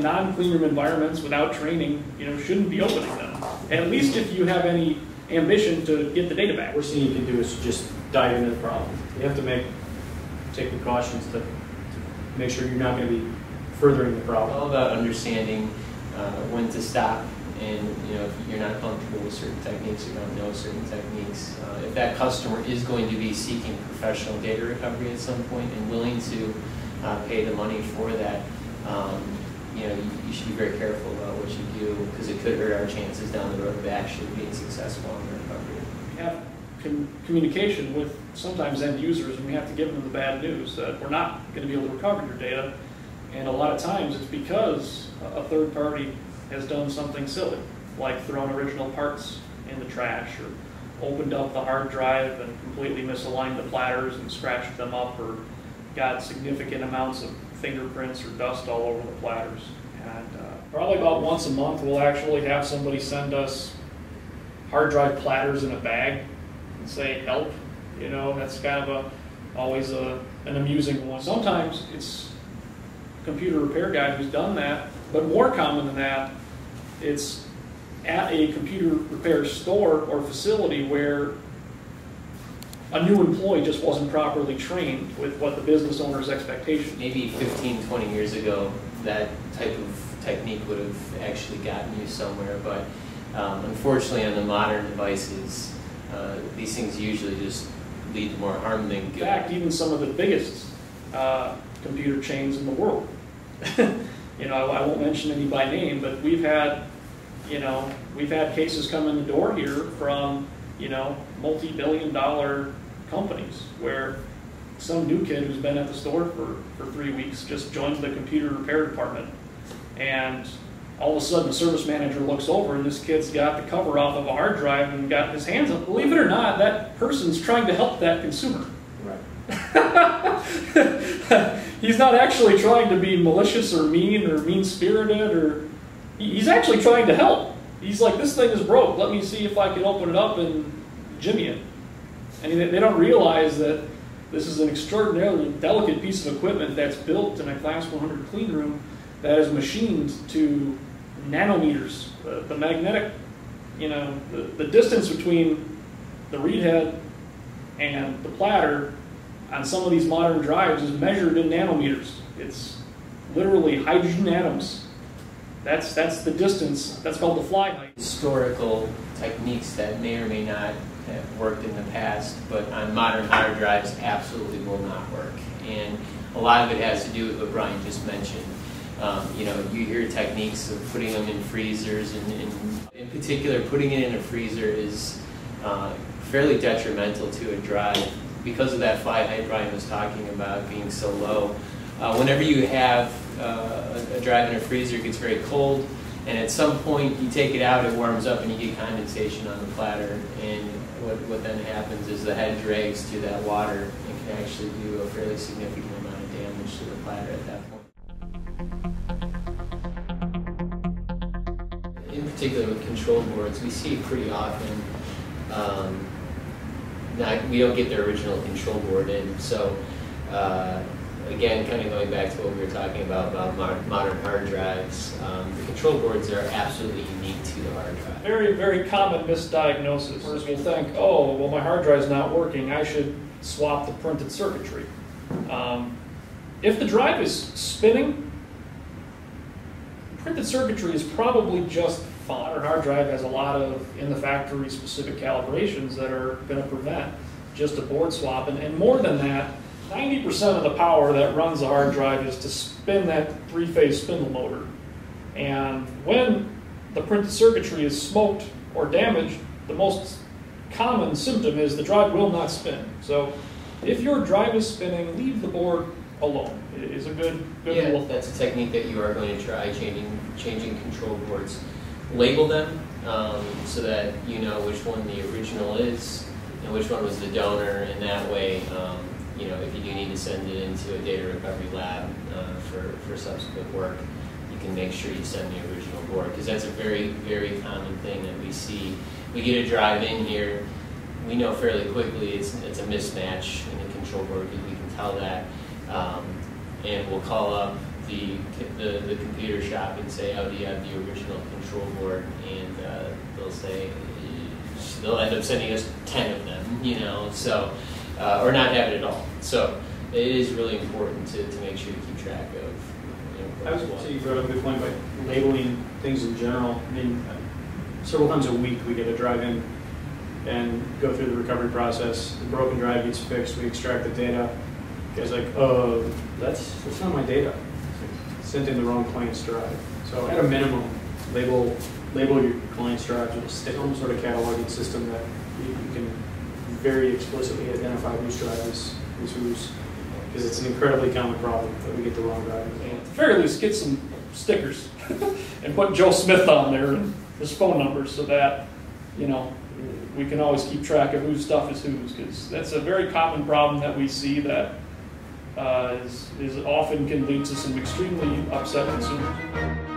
non-clean room environments without training, shouldn't be opening them. At least if you have any ambition to get the data back. Worst thing you can do is just dive into the problem. You have to take precautions to make sure you're not going to be furthering the problem. It's all about understanding when to stop, and if you're not comfortable with certain techniques or don't know certain techniques. If that customer is going to be seeking professional data recovery at some point and willing to pay the money for that, you should be very careful about what you do, because it could hurt our chances down the road of actually being successful in the recovery. We have communication with sometimes end users, and we have to give them the bad news that we're not going to be able to recover your data. And a lot of times it's because a third party has done something silly, like thrown original parts in the trash, or opened up the hard drive and completely misaligned the platters and scratched them up, or got significant amounts of fingerprints or dust all over the platters. And probably about once a month we'll actually have somebody send us hard drive platters in a bag and say, help. That's kind of always an amusing one. Sometimes it's a computer repair guy who's done that, but more common than that, it's at a computer repair store or facility where a new employee just wasn't properly trained with what the business owner's expectations. Maybe 15, 20 years ago, that type of technique would have actually gotten you somewhere, but unfortunately on the modern devices, these things usually just lead to more harm than good. In fact, even some of the biggest computer chains in the world, I won't mention any by name, but we've had cases come in the door here from, multi-billion-dollar companies where some new kid who's been at the store for 3 weeks just joins the computer repair department, and all of a sudden the service manager looks over and this kid's got the cover off of a hard drive and got his hands up. Believe it or not, that person's trying to help that consumer. Right. He's not actually trying to be malicious or mean-spirited, or he's actually trying to help. He's like, this thing is broke, let me see if I can open it up and jimmy it. And they don't realize that this is an extraordinarily delicate piece of equipment that's built in a Class 100 clean room that is machined to nanometers. The magnetic, the distance between the read head and the platter on some of these modern drives is measured in nanometers. It's literally hydrogen atoms. That's the distance. That's called the fly height. Historical techniques that may or may not have worked in the past, but on modern hard drives absolutely will not work. And a lot of it has to do with what Brian just mentioned. You hear techniques of putting them in freezers, and in particular, putting it in a freezer is fairly detrimental to a drive because of that fly height Brian was talking about being so low. Whenever you have a drive in a freezer, it gets very cold, and at some point you take it out, it warms up, and you get condensation on the platter, and what then happens is the head drags to that water and can actually do a fairly significant amount of damage to the platter at that point. In particular with control boards, we see it pretty often. We don't get their original control board in, so again, kind of going back to what we were talking about modern hard drives, the control boards are absolutely unique to the hard drive. Very, very common misdiagnosis. Whereas we'll think, oh, well, my hard drive's not working, I should swap the printed circuitry. If the drive is spinning, printed circuitry is probably just fine. Our hard drive has a lot of in-the-factory specific calibrations that are going to prevent just a board swap. And more than that, 90% of the power that runs a hard drive is to spin that three-phase spindle motor. And when the printed circuitry is smoked or damaged, the most common symptom is the drive will not spin. So if your drive is spinning, leave the board alone. It is a good rule. That's a technique that you are going to try, changing control boards. Label them so that you know which one the original is and which one was the donor, and that way if you do need to send it into a data recovery lab for subsequent work, you can make sure you send the original board, because that's a very, very common thing that we see. We get a drive in here, we know fairly quickly it's a mismatch in the control board, because we can tell that, and we'll call up the computer shop and say, oh, do you have the original control board? And they'll say, they'll end up sending us 10 of them, you know, so, or not have it at all. So it is really important to make sure you keep track of. I would say you brought up a good point by labeling things in general. I mean, several times a week we get a drive in and go through the recovery process. The broken drive gets fixed, we extract the data. The guy's like, that's not my data. Sent in the wrong client's drive. So at a minimum, label your client's drives with some sort of cataloging system that you can very explicitly identify whose drive is whose. Because it's an incredibly common problem that we get the wrong drive. At the very least, get some stickers and put Joe Smith on there and his phone number so that, you know, we can always keep track of whose stuff is whose, because that's a very common problem that we see that is often can lead to some extremely upset consumers.